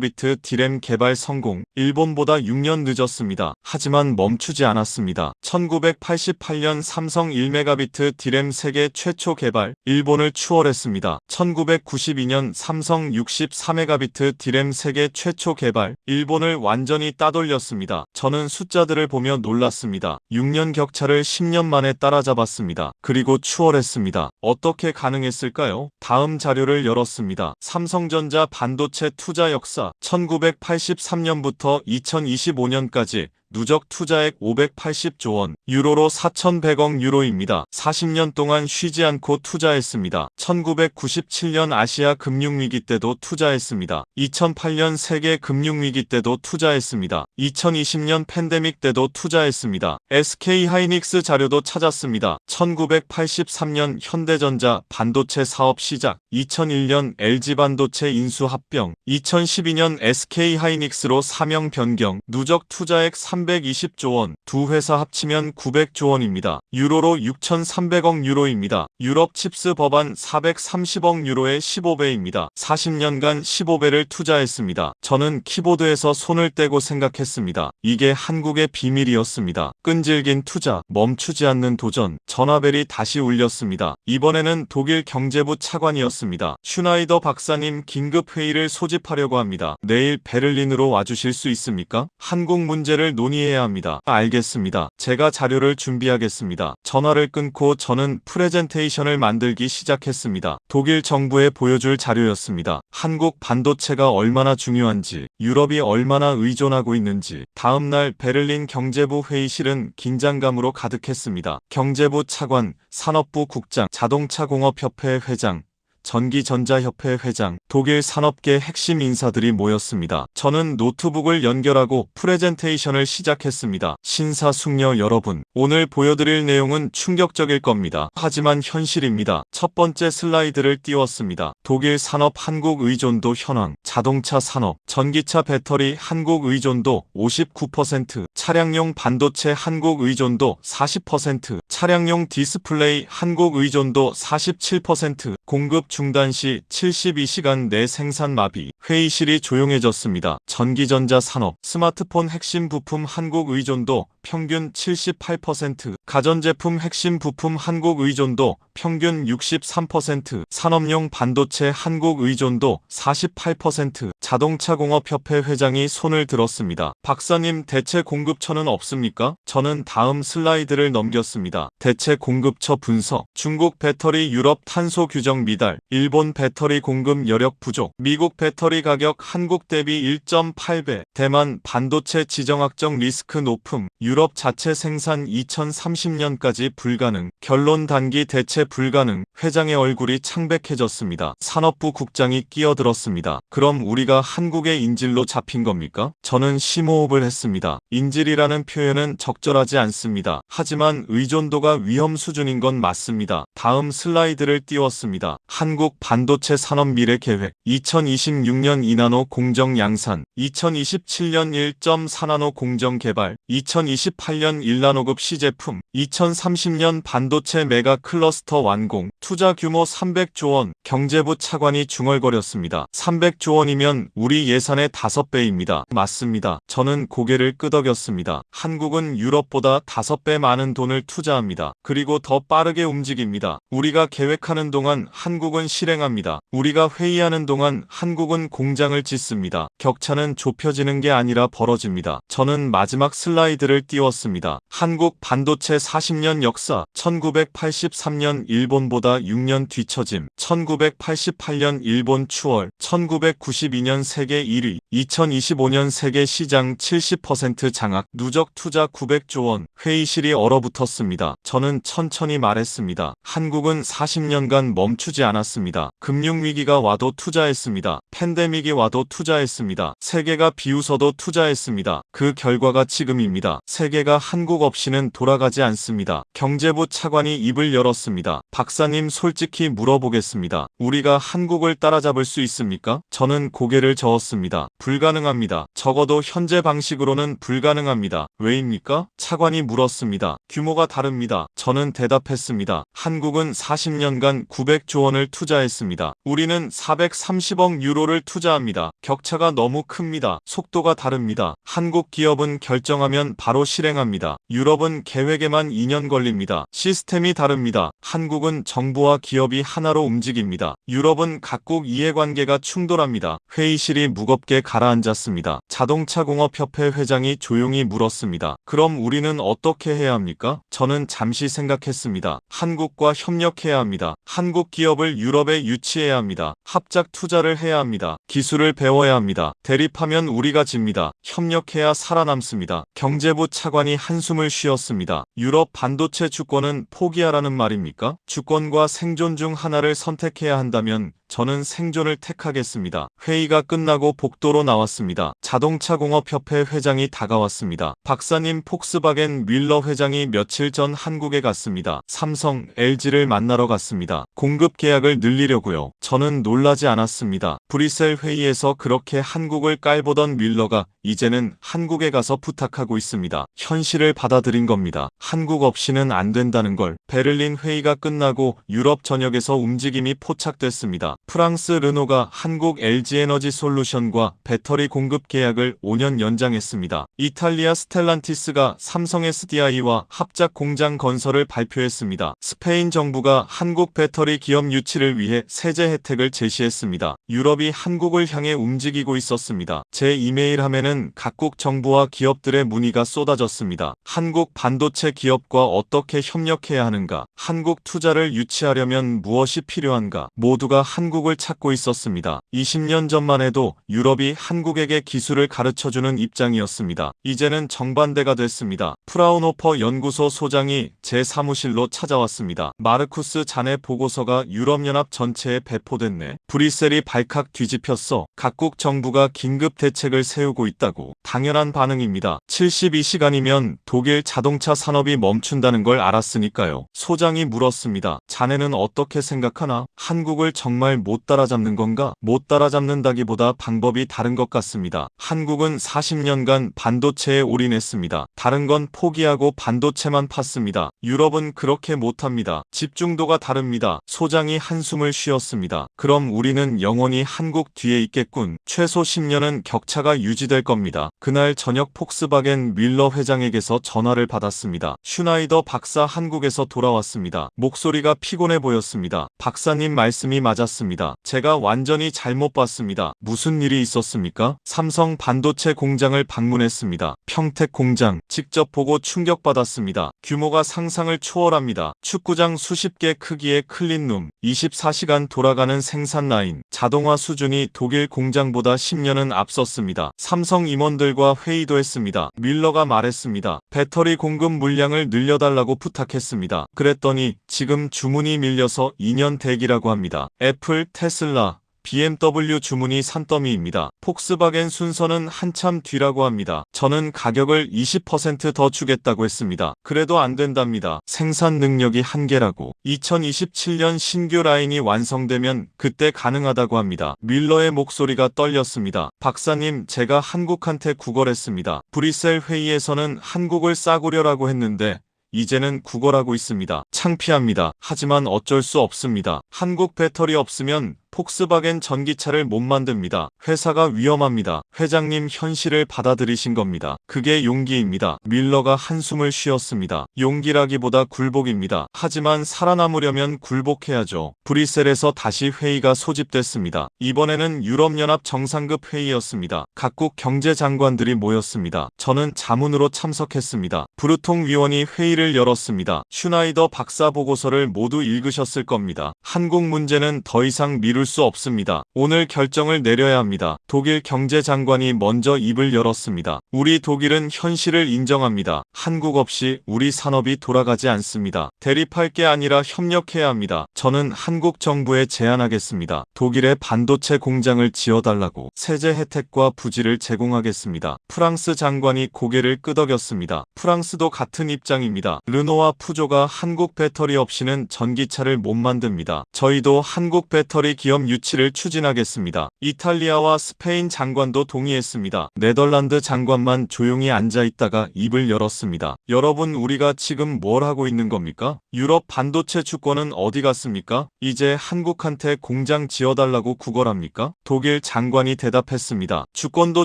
디램 개발 성공. 일본보다 6년 늦었습니다. 하지만 멈추지 않았습니다. 1988년 삼성 1메가비트 디램 세계 최초 개발. 일본을 추월했습니다. 1992년 삼성 64메가비트 디램 세계 최초 개발. 일본을 완전히 따돌렸습니다. 저는 숫자들을 보며 놀랐습니다. 6년 격차를 10년 만에 따라잡았습니다. 그리고 추월했습니다. 어떻게 가능했을까요? 다음 자료를 열었습니다. 삼성전자 반도체 투자 역사. 1983년부터 2025년까지 누적 투자액 580조 원, 유로로 4,100억 유로입니다. 40년 동안 쉬지 않고 투자했습니다. 1997년 아시아 금융위기 때도 투자했습니다. 2008년 세계 금융위기 때도 투자했습니다. 2020년 팬데믹 때도 투자했습니다. SK하이닉스 자료도 찾았습니다. 1983년 현대전자 반도체 사업 시작, 2001년 LG반도체 인수 합병, 2012년 SK하이닉스로 사명 변경, 누적 투자액 320조 원, 두 회사 합치면 900조 원입니다. 유로로 6,300억 유로입니다. 유럽 칩스 법안 430억 유로의 15배입니다. 40년간 15배를 투자했습니다. 저는 키보드에서 손을 떼고 생각했습니다. 이게 한국의 비밀이었습니다. 끈질긴 투자, 멈추지 않는 도전. 전화벨이 다시 울렸습니다. 이번에는 독일 경제부 차관이었습니다. 슈나이더 박사님, 긴급 회의를 소집하려고 합니다. 내일 베를린으로 와주실 수 있습니까? 한국 문제를 논의해야 합니다. 알겠습니다. 제가 자료를 준비하겠습니다. 전화를 끊고 저는 프레젠테이션을 만들기 시작했습니다. 독일 정부에 보여줄 자료였습니다. 한국 반도체가 얼마나 중요한지, 유럽이 얼마나 의존하고 있는지. 다음날 베를린 경제부 회의실은 긴장감으로 가득했습니다. 경제부 차관, 산업부 국장, 자동차공업협회 회장, 전기전자협회 회장, 독일 산업계 핵심 인사들이 모였습니다. 저는 노트북을 연결하고 프레젠테이션을 시작했습니다. 신사숙녀 여러분, 오늘 보여드릴 내용은 충격적일 겁니다. 하지만 현실입니다. 첫 번째 슬라이드를 띄웠습니다. 독일 산업 한국 의존도 현황, 자동차 산업, 전기차 배터리 한국 의존도 59%, 차량용 반도체 한국 의존도 40%, 차량용 디스플레이 한국 의존도 47%, 공급 중단 시 72시간 내 생산 마비. 회의실이 조용해졌습니다. 전기전자 산업, 스마트폰 핵심 부품 한국 의존도 평균 78%, 가전제품 핵심 부품 한국 의존도 평균 63%, 산업용 반도체 한국 의존도 48%, 자동차공업협회 회장이 손을 들었습니다. 박사님, 대체 공급처는 없습니까? 저는 다음 슬라이드를 넘겼습니다. 대체 공급처 분석. 중국 배터리, 유럽 탄소 규정 미달, 일본 배터리 공급 여력 부족, 미국 배터리 가격 한국 대비 1.8배, 대만 반도체 지정학적 리스크 높음, 유럽 자체 생산 2030년까지 불가능, 결론 단기 대체 불가능. 회장의 얼굴이 창백해졌습니다. 산업부 국장이 끼어들었습니다. 그럼 우리가 한국의 인질로 잡힌 겁니까? 저는 심호흡을 했습니다. 인질이라는 표현은 적절하지 않습니다. 하지만 의존도가 위험 수준인 건 맞습니다. 다음 슬라이드를 띄웠습니다. 한국 반도체 산업 미래 계획. 2026년 2나노 공정 양산, 2027년 1.4나노 공정 개발, 2028년 1나노급 시제품, 2030년 반도체 메가 클러스터 완공, 투자 규모 300조 원, 경제부 차관이 중얼거렸습니다. 300조 원이면 우리 예산의 5배입니다. 맞습니다. 저는 고개를 끄덕였습니다. 한국은 유럽보다 5배 많은 돈을 투자합니다. 그리고 더 빠르게 움직입니다. 우리가 계획하는 동안 한국은 실행합니다. 우리가 회의하는 동안 한국은 공장을 짓습니다. 격차는 좁혀지는 게 아니라 벌어집니다. 저는 마지막 슬라이드를 띄웠습니다. 한국 반도체 40년 역사. 1983년 일본보다 6년 뒤처짐, 1988년 일본 추월, 1992년 세계 1위, 2025년 세계 시장 70% 장악, 누적 투자 900조 원. 회의실이 얼어붙었습니다. 저는 천천히 말했습니다. 한국은 40년간 멈추지 않았습니다. 금융위기가 와도 투자했습니다. 팬데믹이 와도 투자했습니다. 세계가 비웃어도 투자했습니다. 그 결과가 지금입니다. 세계가 한국 없이는 돌아가지 않습니다. 경제부 차관이 입을 열었습니다. 박사님, 솔직히 물어보겠습니다. 우리가 한국을 따라잡을 수 있습니까? 저는 고개를 저었습니다. 불가능합니다. 적어도 현재 방식으로는 불가능합니다. 왜입니까? 차관이 물었습니다. 규모가 다릅니다. 저는 대답했습니다. 한국은 40년간 900조 원을 투자했습니다. 우리는 430억 유로를 투자합니다. 격차가 너무 큽니다. 속도가 다릅니다. 한국 기업은 결정하면 바로 실행합니다. 유럽은 계획에만 2년 걸립니다. 시스템이 다릅니다. 한국은 정부와 기업이 하나로 움직입니다. 유럽은 각국 이해관계가 충돌합니다. 회의실이 무겁게 가라앉았습니다. 자동차공업협회 회장이 조용히 물었습니다. 그럼 우리는 어떻게 해야 합니까? 저는 잠시 생각했습니다. 한국과 협력해야 합니다. 한국 기업을 유럽에 유치해야 합니다. 합작 투자를 해야 합니다. 기술을 배워야 합니다. 대립하면 우리가 집니다. 협력해야 살아남습니다. 경제부 차관이 한숨을 쉬었습니다. 유럽 반도체 주권은 포기하라는 말입니까? 주권과 생존 중 하나를 선택해야 한다면 저는 생존을 택하겠습니다. 회의가 끝나고 복도로 나왔습니다. 자동차공업협회 회장이 다가왔습니다. 박사님, 폭스바겐 윌러 회장이 며칠 전 한국에 갔습니다. 삼성, LG를 만나러 갔습니다. 공급 계약을 늘리려고요. 저는 놀라지 않았습니다. 브뤼셀 회의에서 그렇게 한국을 깔보던 윌러가 이제는 한국에 가서 부탁하고 있습니다. 현실을 받아들인 겁니다. 한국 없이는 안 된다는 걸. 베를린 회의가 끝나고 유럽 전역에서 움직임이 포착됐습니다. 프랑스 르노가 한국 LG에너지솔루션과 배터리 공급 계약을 5년 연장했습니다. 이탈리아 스텔란티스가 삼성 SDI와 합작 공장 건설을 발표했습니다. 스페인 정부가 한국 배터리 기업 유치를 위해 세제 혜택을 제시했습니다. 유럽이 한국을 향해 움직이고 있었습니다. 제 이메일 함에는 각국 정부와 기업들의 문의가 쏟아졌습니다. 한국 반도체 기업과 어떻게 협력해야 하는가? 한국 투자를 유치하려면 무엇이 필요한가? 모두가 한국을 찾고 있었습니다. 20년 전만 해도 유럽이 한국에게 기술을 가르쳐주는 입장이었습니다. 이제는 정반대가 됐습니다. 프라운호퍼 연구소 소장이 제 사무실로 찾아왔습니다. 마르쿠스 자네 보고서가 유럽연합 전체에 배포됐네. 브뤼셀이 발칵 뒤집혔어. 각국 정부가 긴급 대책을 세우고 있다고. 당연한 반응입니다. 72시간이면 독일 자동차 산업이 멈춘다는 걸 알았으니까요. 소장이 물었습니다. 자네는 어떻게 생각하나? 한국을 정말 못 따라잡는 건가? 못 따라잡는다기보다 방법이 다른 것 같습니다. 한국은 40년간 반도체에 올인했습니다. 다른 건 포기하고 반도체만 팠습니다. 유럽은 그렇게 못합니다. 집중도가 다릅니다. 소장이 한숨을 쉬었습니다. 그럼 우리는 영원히 한국 뒤에 있겠군. 최소 10년은 격차가 유지될 겁니다. 그날 저녁 폭스바겐 뮬러 회장에게서 전화를 받았습니다. 슈나이더 박사 한국에서 돌아왔습니다. 목소리가 피곤해 보였습니다. 박사님 말씀이 맞았습니다. 제가 완전히 잘못 봤습니다. 무슨 일이 있었습니까? 삼성 반도체 공장을 방문했습니다. 평택 공장 직접 보고 충격받았습니다. 규모가 상상을 초월합니다. 축구장 수십 개 크기의 클린룸, 24시간 돌아가는 생산 라인, 자동화 수준이 독일 공장보다 10년은 앞섰습니다. 삼성 임원들과 회의도 했습니다. 뮬러가 말했습니다. 배터리 공급 물량을 늘려달라고 부탁했습니다. 그랬더니 지금 주문이 밀려서 2년 대기라고 합니다. 애플, 테슬라, BMW 주문이 산더미입니다. 폭스바겐 순서는 한참 뒤라고 합니다. 저는 가격을 20% 더 주겠다고 했습니다. 그래도 안 된답니다. 생산 능력이 한계라고. 2027년 신규 라인이 완성되면 그때 가능하다고 합니다. 뮬러의 목소리가 떨렸습니다. 박사님, 제가 한국한테 구걸했습니다. 브뤼셀 회의에서는 한국을 싸구려라고 했는데 이제는 구걸하고 있습니다. 창피합니다. 하지만 어쩔 수 없습니다. 한국 배터리 없으면 폭스바겐 전기차를 못 만듭니다. 회사가 위험합니다. 회장님, 현실을 받아들이신 겁니다. 그게 용기입니다. 뮬러가 한숨을 쉬었습니다. 용기라기보다 굴복입니다. 하지만 살아남으려면 굴복해야죠. 브뤼셀에서 다시 회의가 소집됐습니다. 이번에는 유럽연합 정상급 회의였습니다. 각국 경제장관들이 모였습니다. 저는 자문으로 참석했습니다. 브루통 위원이 회의를 열었습니다. 슈나이더 박사 보고서를 모두 읽으셨을 겁니다. 한국 문제는 더 이상 미룰 수 없습니다. 오늘 결정을 내려야 합니다. 독일 경제장관이 먼저 입을 열었습니다. 우리 독일은 현실을 인정합니다. 한국 없이 우리 산업이 돌아가지 않습니다. 대립할 게 아니라 협력해야 합니다. 저는 한국 정부에 제안하겠습니다. 독일의 반도체 공장을 지어달라고. 세제 혜택과 부지를 제공하겠습니다. 프랑스 장관이 고개를 끄덕였습니다. 프랑스도 같은 입장입니다. 르노와 푸조가 한국 배터리 없이는 전기차를 못 만듭니다. 저희도 한국 배터리 기업 유치를 추진하겠습니다. 이탈리아와 스페인 장관도 동의했습니다. 네덜란드 장관만 조용히 앉아 있다가 입을 열었습니다. 여러분, 우리가 지금 뭘 하고 있는 겁니까? 유럽 반도체 주권은 어디 갔습니까? 이제 한국한테 공장 지어달라고 구걸합니까? 독일 장관이 대답했습니다. 주권도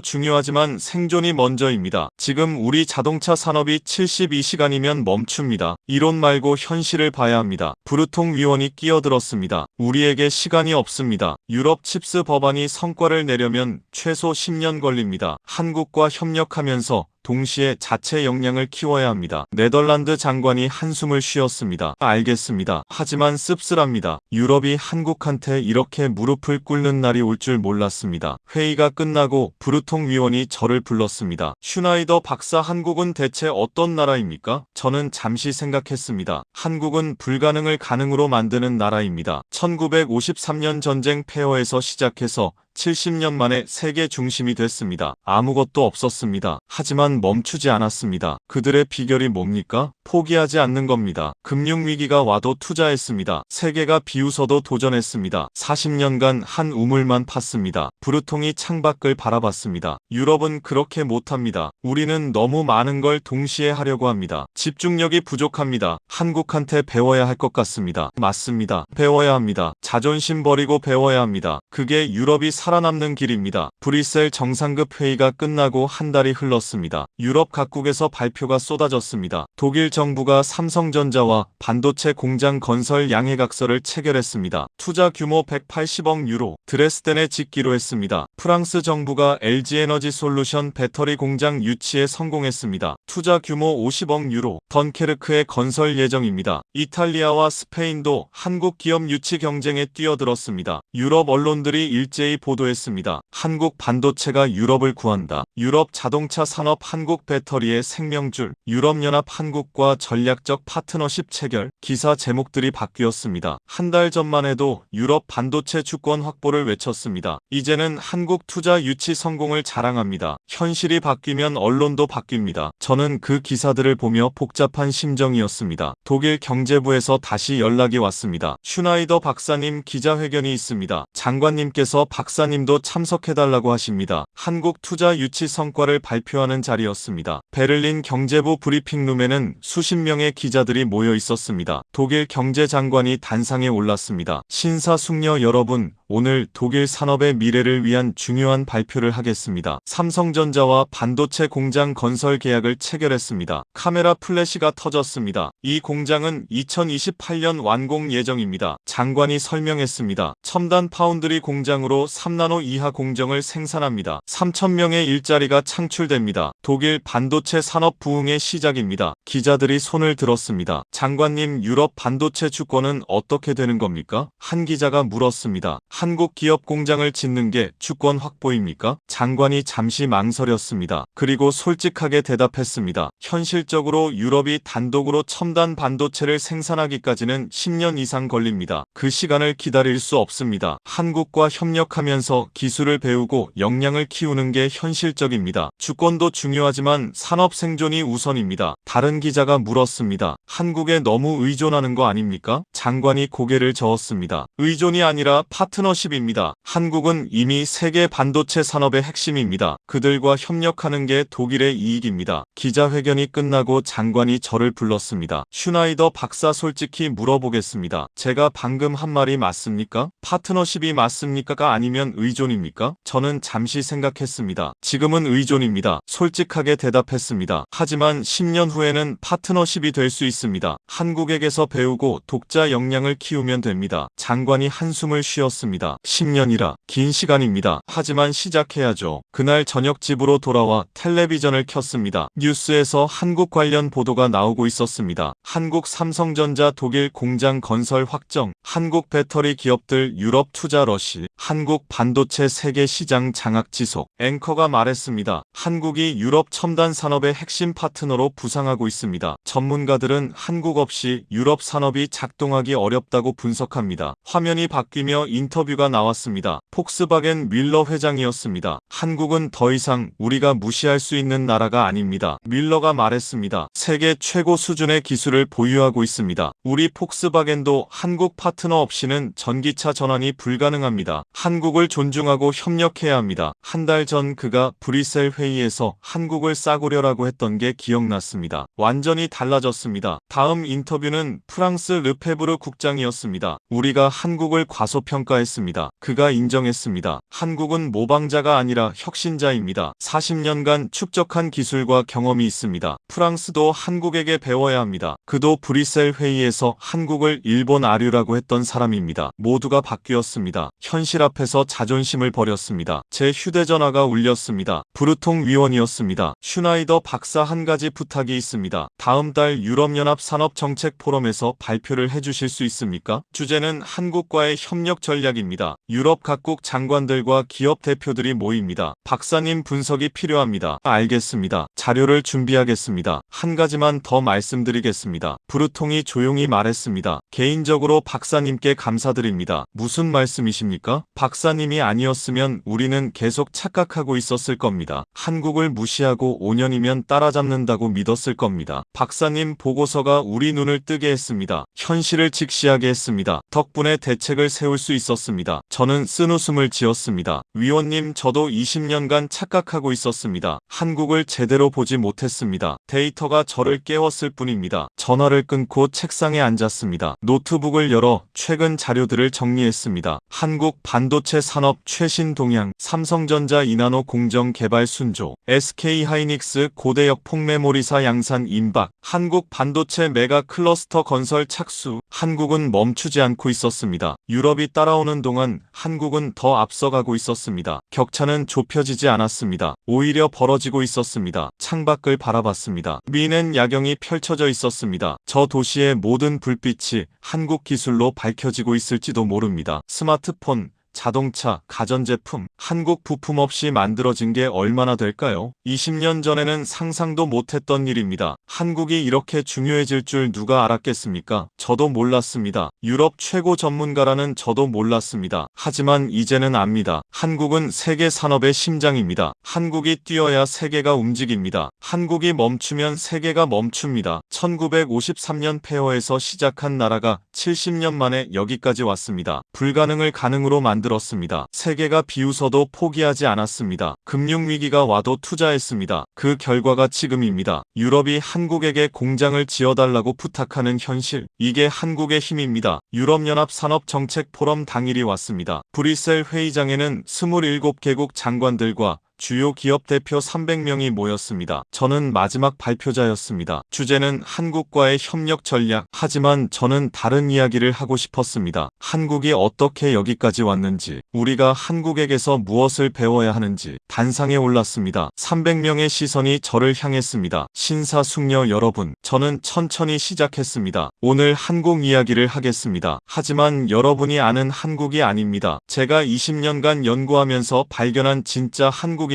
중요하지만 생존이 먼저입니다. 지금 우리 자동차 산업이 72시간이면 멈춥니다. 이론 말고 현실을 봐야 합니다. 브루통 위원이 끼어들었습니다. 우리에게 시간이 없습니다. 유럽 칩스 법안이 성과를 내려면 최소 10년 걸립니다. 한국과 협력하면서 동시에 자체 역량을 키워야 합니다. 네덜란드 장관이 한숨을 쉬었습니다. 알겠습니다. 하지만 씁쓸합니다. 유럽이 한국한테 이렇게 무릎을 꿇는 날이 올 줄 몰랐습니다. 회의가 끝나고 브루통 위원이 저를 불렀습니다. 슈나이더 박사, 한국은 대체 어떤 나라입니까? 저는 잠시 생각했습니다. 한국은 불가능을 가능으로 만드는 나라입니다. 1953년 전쟁 폐허에서 시작해서 70년 만에 세계 중심이 됐습니다. 아무것도 없었습니다. 하지만 멈추지 않았습니다. 그들의 비결이 뭡니까? 포기하지 않는 겁니다. 금융위기가 와도 투자했습니다. 세계가 비웃어도 도전했습니다. 40년간 한 우물만 팠습니다. 브루통이 창밖을 바라봤습니다. 유럽은 그렇게 못합니다. 우리는 너무 많은 걸 동시에 하려고 합니다. 집중력이 부족합니다. 한국한테 배워야 할 것 같습니다. 맞습니다. 배워야 합니다. 자존심 버리고 배워야 합니다. 그게 유럽이 살아남는 길입니다. 브뤼셀 정상급 회의가 끝나고 한 달이 흘렀습니다. 유럽 각국에서 발표가 쏟아졌습니다. 독일 정부가 삼성전자와 반도체 공장 건설 양해각서를 체결했습니다. 투자 규모 180억 유로, 드레스덴에 짓기로 했습니다. 프랑스 정부가 LG에너지 솔루션 배터리 공장 유치에 성공했습니다. 투자 규모 50억 유로, 던케르크에 건설 예정입니다. 이탈리아와 스페인도 한국 기업 유치 경쟁에 뛰어들었습니다. 유럽 언론들이 일제히 보도했습니다. 보도했습니다. 한국 반도체가 유럽을 구한다. 유럽 자동차 산업 한국 배터리의 생명줄, 유럽연합 한국과 전략적 파트너십 체결. 기사 제목들이 바뀌었습니다. 한 달 전만 해도 유럽 반도체 주권 확보를 외쳤습니다. 이제는 한국 투자 유치 성공을 자랑합니다. 현실이 바뀌면 언론도 바뀝니다. 저는 그 기사들을 보며 복잡한 심정이었습니다. 독일 경제부에서 다시 연락이 왔습니다. 슈나이더 박사님 기자회견이 있습니다. 장관님께서 박사님도 참석해달라고 하십니다. 한국 투자 유치 성과를 발표하는 자리였습니다. 베를린 경제부 브리핑룸에는 수십 명의 기자들이 모여 있었습니다. 독일 경제장관이 단상에 올랐습니다. 신사숙녀 여러분, 오늘 독일 산업의 미래를 위한 중요한 발표를 하겠습니다. 삼성전자와 반도체 공장 건설 계약을 체결했습니다. 카메라 플래시가 터졌습니다. 이 공장은 2028년 완공 예정입니다. 장관이 설명했습니다. 첨단 파운드리 공장으로 3나노 이하 공정을 생산합니다. 3,000명의 일자리가 창출됩니다. 독일 반도체 산업 부흥의 시작입니다. 기자들이 손을 들었습니다. 장관님, 유럽 반도체 주권은 어떻게 되는 겁니까? 한 기자가 물었습니다. 한국 기업 공장을 짓는 게 주권 확보입니까? 장관이 잠시 망설였습니다. 그리고 솔직하게 대답했습니다. 현실적으로 유럽이 단독으로 첨단 반도체를 생산하기까지는 10년 이상 걸립니다. 그 시간을 기다릴 수 없습니다. 한국과 협력하면서 기술을 배우고 역량을 키우는 게 현실적입니다. 주권도 중요하지만 산업 생존이 우선입니다. 다른 기자가 물었습니다. 한국에 너무 의존하는 거 아닙니까? 장관이 고개를 저었습니다. 의존이 아니라 파트너십입니다. 한국은 이미 세계 반도체 산업의 핵심입니다. 그들과 협력하는 게 독일의 이익입니다. 기자회견이 끝나고 장관이 저를 불렀습니다. 슈나이더 박사, 솔직히 물어보겠습니다. 제가 방금 한 말이 맞습니까? 파트너십이 맞습니까가 아니면 의존입니까? 저는 잠시 생각했습니다. 지금은 의존입니다. 솔직하게 대답했습니다. 하지만 10년 후에는 파트너십이 될 수 있습니다. 한국에게서 배우고 독자 역량을 키우면 됩니다. 장관이 한숨을 쉬었습니다. 10년이라 긴 시간입니다. 하지만 시작해야죠. 그날 저녁 집으로 돌아와 텔레비전을 켰습니다. 뉴스에서 한국 관련 보도가 나오고 있었습니다. 한국 삼성전자 독일 공장 건설 확정, 한국 배터리 기업들 유럽 투자 러시, 한국 반도체 세계 시장 장악 지속. 앵커가 말했습니다. 한국이 유럽 첨단 산업의 핵심 파트너로 부상하고 있습니다. 전문가들은 한국 없이 유럽 산업이 작동하기 어렵다고 분석합니다. 화면이 바뀌며 인터뷰가 나왔습니다. 폭스바겐 뮬러 회장이었습니다. 한국은 더 이상 우리가 무시할 수 있는 나라가 아닙니다. 뮬러가 말했습니다. 세계 최고 수준의 기술을 보유하고 있습니다. 우리 폭스바겐도 한국 파트너 없이는 전기차 전환이 불가능합니다. 한국을 존중하고 협력해야 합니다. 한 달 전 그가 브뤼셀 회의에서 한국을 싸구려라고 했던 게 기억났습니다. 완전히 달라졌습니다. 다음 인터뷰는 프랑스 르페브르 국장이었습니다. 우리가 한국을 과소평가했습니다. 그가 인정했습니다. 한국은 모방자가 아니라 혁신자입니다. 40년간 축적한 기술과 경험이 있습니다. 프랑스도 한국에게 배워야 합니다. 그도 브뤼셀 회의에서 한국을 일본 아류라고 했던 사람입니다. 모두가 바뀌었습니다. 현실 앞에서 자존심을 버렸습니다. 제 휴대전화가 울렸습니다. 부르통 위원이었습니다. 슈나이더 박사, 한 가지 부탁이 있습니다. 다음 달 유럽연합 산업정책 포럼에서 발표를 해주실 수 있습니까? 주제는 한국과의 협력 전략입니다. 유럽 각국 장관들과 기업 대표들이 모입니다. 박사님 분석이 필요합니다. 알겠습니다. 자료를 준비하겠습니다. 한 가지만 더 말씀드리겠습니다. 부르통이 조용히 말했습니다. 개인적으로 박사님께 감사드립니다. 무슨 말씀이십니까? 박사님이 아니었으면 우리는 계속 착각하고 있었을 겁니다. 한국을 무시하고 5년이면 따라잡는다고 믿었을 겁니다. 박사님 보고서가 우리 눈을 뜨게 했습니다. 현실을 직시하게 했습니다. 덕분에 대책을 세울 수 있었습니다. 저는 쓴웃음을 지었습니다. 위원님, 저도 20년간 착각하고 있었습니다. 한국을 제대로 보지 못했습니다. 데이터가 저를 깨웠을 뿐입니다. 전화를 끊고 책상에 앉았습니다. 노트북을 열어 최근 자료들을 정리했습니다. 한국 반도체 산업 최신 동향, 삼성전자 2나노 공정 개발 순조, SK하이닉스 고대역 폭메모리사 양산 임박, 한국 반도체 메가 클러스터 건설 착수. 한국은 멈추지 않고 있었습니다. 유럽이 따라오는 동안 한국은 더 앞서가고 있었습니다. 격차는 좁혀지지 않았습니다. 오히려 벌어지고 있었습니다. 창밖을 바라봤습니다. 미넨 야경이 펼쳐져 있었습니다. 저 도시의 모든 불빛이 한국 기술로 밝혀지고 있을지도 모릅니다. 스마트폰, 자동차, 가전제품, 한국 부품 없이 만들어진 게 얼마나 될까요? 20년 전에는 상상도 못했던 일입니다. 한국이 이렇게 중요해질 줄 누가 알았겠습니까? 저도 몰랐습니다. 유럽 최고 전문가라는 저도 몰랐습니다. 하지만 이제는 압니다. 한국은 세계 산업의 심장입니다. 한국이 뛰어야 세계가 움직입니다. 한국이 멈추면 세계가 멈춥니다. 1953년 폐허에서 시작한 나라가 70년 만에 여기까지 왔습니다. 불가능을 가능으로 만들었습니다. 세계가 비웃어도 포기하지 않았습니다. 금융위기가 와도 투자했습니다. 그 결과가 지금입니다. 유럽이 한국에게 공장을 지어달라고 부탁하는 현실. 이게 한국의 힘입니다. 유럽연합 산업정책 포럼 당일이 왔습니다. 브뤼셀 회의장에는 27개국 장관들과 주요 기업 대표 300명이 모였습니다. 저는 마지막 발표자였습니다. 주제는 한국과의 협력 전략. 하지만 저는 다른 이야기를 하고 싶었습니다. 한국이 어떻게 여기까지 왔는지, 우리가 한국에게서 무엇을 배워야 하는지. 단상에 올랐습니다. 300명의 시선이 저를 향했습니다. 신사숙녀 여러분, 저는 천천히 시작했습니다. 오늘 한국 이야기를 하겠습니다. 하지만 여러분이 아는 한국이 아닙니다. 제가 20년간 연구하면서 발견한 진짜 한국입니다.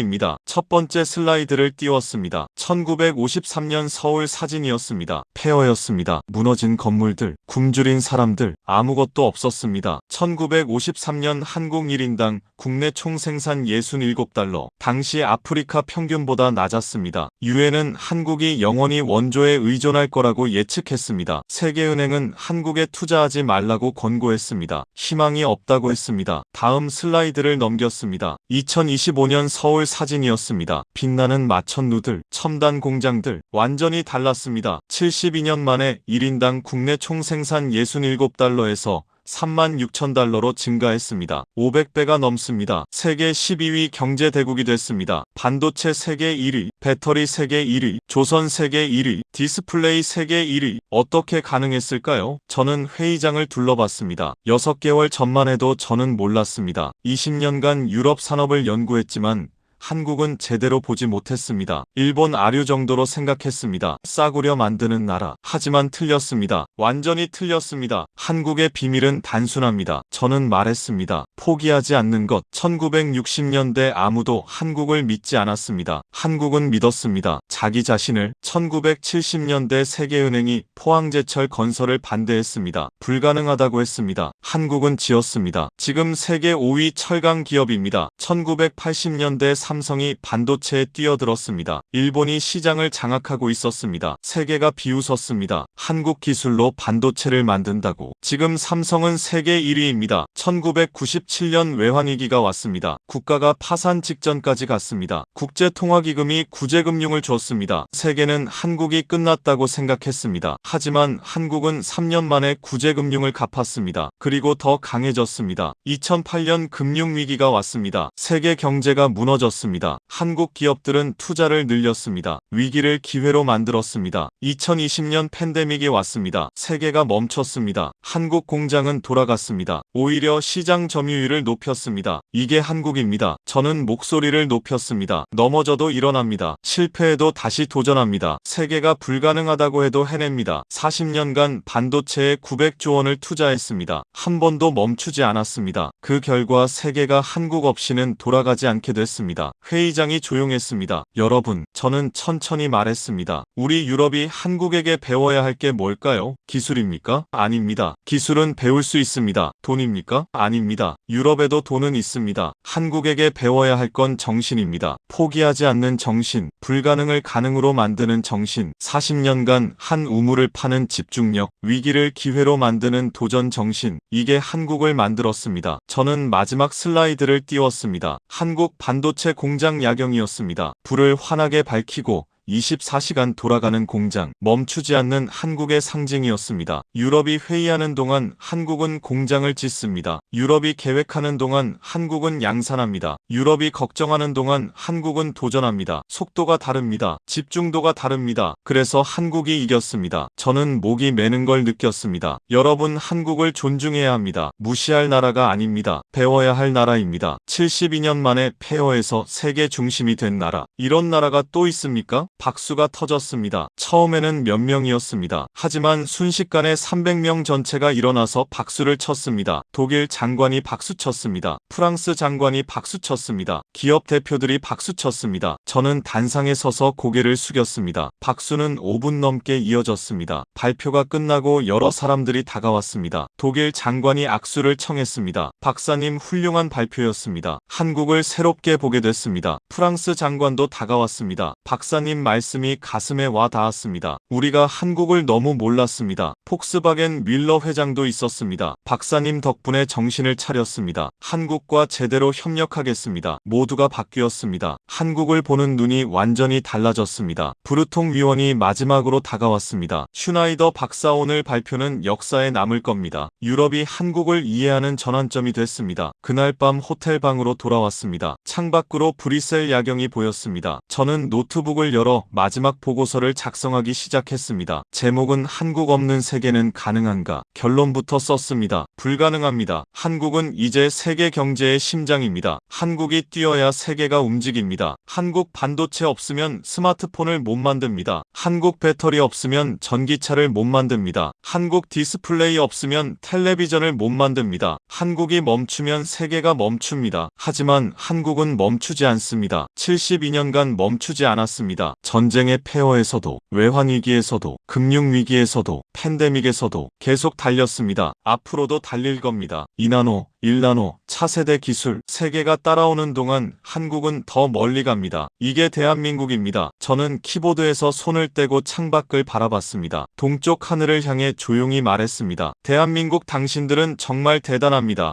첫 번째 슬라이드를 띄웠습니다. 1953년 서울 사진이었습니다. 폐허였습니다. 무너진 건물들, 굶주린 사람들, 아무것도 없었습니다. 1953년 한국 1인당 국내 총생산 67달러. 당시 아프리카 평균보다 낮았습니다. 유엔은 한국이 영원히 원조에 의존할 거라고 예측했습니다. 세계은행은 한국에 투자하지 말라고 권고했습니다. 희망이 없다고 했습니다. 다음 슬라이드를 넘겼습니다. 2025년 서울 사진이었습니다. 빛나는 마천루들, 첨단 공장들, 완전히 달랐습니다. 72년 만에 1인당 국내 총생산 67달러에서 36,000달러로 증가했습니다. 500배가 넘습니다. 세계 12위 경제대국이 됐습니다. 반도체 세계 1위, 배터리 세계 1위, 조선 세계 1위, 디스플레이 세계 1위. 어떻게 가능했을까요? 저는 회의장을 둘러봤습니다. 6개월 전만 해도 저는 몰랐습니다. 20년간 유럽 산업을 연구했지만 한국은 제대로 보지 못했습니다. 일본 아류 정도로 생각했습니다. 싸구려 만드는 나라. 하지만 틀렸습니다. 완전히 틀렸습니다. 한국의 비밀은 단순합니다. 저는 말했습니다. 포기하지 않는 것. 1960년대 아무도 한국을 믿지 않았습니다. 한국은 믿었습니다. 자기 자신을. 1970년대 세계은행이 포항제철 건설을 반대했습니다. 불가능하다고 했습니다. 한국은 지었습니다. 지금 세계 5위 철강 기업입니다. 1980년대 삼성이 반도체에 뛰어들었습니다. 일본이 시장을 장악하고 있었습니다. 세계가 비웃었습니다. 한국 기술로 반도체를 만든다고. 지금 삼성은 세계 1위입니다. 1997년 외환위기가 왔습니다. 국가가 파산 직전까지 갔습니다. 국제통화기금이 구제금융을 줬습니다. 세계는 한국이 끝났다고 생각했습니다. 하지만 한국은 3년 만에 구제금융을 갚았습니다. 그리고 더 강해졌습니다. 2008년 금융위기가 왔습니다. 세계 경제가 무너졌습니다. 한국 기업들은 투자를 늘렸습니다. 위기를 기회로 만들었습니다. 2020년 팬데믹이 왔습니다. 세계가 멈췄습니다. 한국 공장은 돌아갔습니다. 오히려 시장 점유율을 높였습니다. 이게 한국입니다. 저는 목소리를 높였습니다. 넘어져도 일어납니다. 실패해도 다시 도전합니다. 세계가 불가능하다고 해도 해냅니다. 40년간 반도체에 900조 원을 투자했습니다. 한 번도 멈추지 않았습니다. 그 결과 세계가 한국 없이는 돌아가지 않게 됐습니다. 회의장이 조용했습니다. 여러분, 저는 천천히 말했습니다. 우리 유럽이 한국에게 배워야 할 게 뭘까요? 기술입니까? 아닙니다. 기술은 배울 수 있습니다. 돈입니까? 아닙니다. 유럽에도 돈은 있습니다. 한국에게 배워야 할 건 정신입니다. 포기하지 않는 정신, 불가능을 가능으로 만드는 정신, 40년간 한 우물을 파는 집중력, 위기를 기회로 만드는 도전 정신, 이게 한국을 만들었습니다. 저는 마지막 슬라이드를 띄웠습니다. 한국 반도체 공장 야경이었습니다. 불을 환하게 밝히고 24시간 돌아가는 공장, 멈추지 않는 한국의 상징이었습니다. 유럽이 회의하는 동안 한국은 공장을 짓습니다. 유럽이 계획하는 동안 한국은 양산합니다. 유럽이 걱정하는 동안 한국은 도전합니다. 속도가 다릅니다. 집중도가 다릅니다. 그래서 한국이 이겼습니다. 저는 목이 매는 걸 느꼈습니다. 여러분, 한국을 존중해야 합니다. 무시할 나라가 아닙니다. 배워야 할 나라입니다. 72년 만에 폐허에서 세계 중심이 된 나라. 이런 나라가 또 있습니까? 박수가 터졌습니다. 처음에는 몇 명이었습니다. 하지만 순식간에 300명 전체가 일어나서 박수를 쳤습니다. 독일 장관이 박수쳤습니다. 프랑스 장관이 박수쳤습니다. 기업 대표들이 박수쳤습니다. 저는 단상에 서서 고개를 숙였습니다. 박수는 5분 넘게 이어졌습니다. 발표가 끝나고 여러 사람들이 다가왔습니다. 독일 장관이 악수를 청했습니다. 박사님, 훌륭한 발표였습니다. 한국을 새롭게 보게 됐습니다. 프랑스 장관도 다가왔습니다. 박사님 말씀이 가슴에 와 닿았습니다. 우리가 한국을 너무 몰랐습니다. 폭스바겐 윌러 회장도 있었습니다. 박사님 덕분에 정신을 차렸습니다. 한국과 제대로 협력하겠습니다. 모두가 바뀌었습니다. 한국을 보는 눈이 완전히 달라졌습니다. 부르통 위원이 마지막으로 다가왔습니다. 슈나이더 박사, 오늘 발표는 역사에 남을 겁니다. 유럽이 한국을 이해하는 전환점이 됐습니다. 그날 밤 호텔 방으로 돌아왔습니다. 창밖으로 브뤼셀 야경이 보였습니다. 저는 노트북을 열어 마지막 보고서를 작성하기 시작했습니다. 제목은 한국 없는 세계는 가능한가? 결론부터 썼습니다. 불가능합니다. 한국은 이제 세계 경제의 심장입니다. 한국이 뛰어야 세계가 움직입니다. 한국 반도체 없으면 스마트폰을 못 만듭니다. 한국 배터리 없으면 전기차를 못 만듭니다. 한국 디스플레이 없으면 텔레비전을 못 만듭니다. 한국이 멈추면 세계가 멈춥니다. 하지만 한국은 멈추지 않습니다. 72년간 멈추지 않았습니다. 전쟁의 폐허에서도, 외환위기에서도, 금융위기에서도, 팬데믹에서도 계속 달렸습니다. 앞으로도 달릴 겁니다. 2나노, 1나노, 차세대 기술, 세계가 따라오는 동안 한국은 더 멀리 갑니다. 이게 대한민국입니다. 저는 키보드에서 손을 떼고 창밖을 바라봤습니다. 동쪽 하늘을 향해 조용히 말했습니다. 대한민국 당신들은 정말 대단합니다.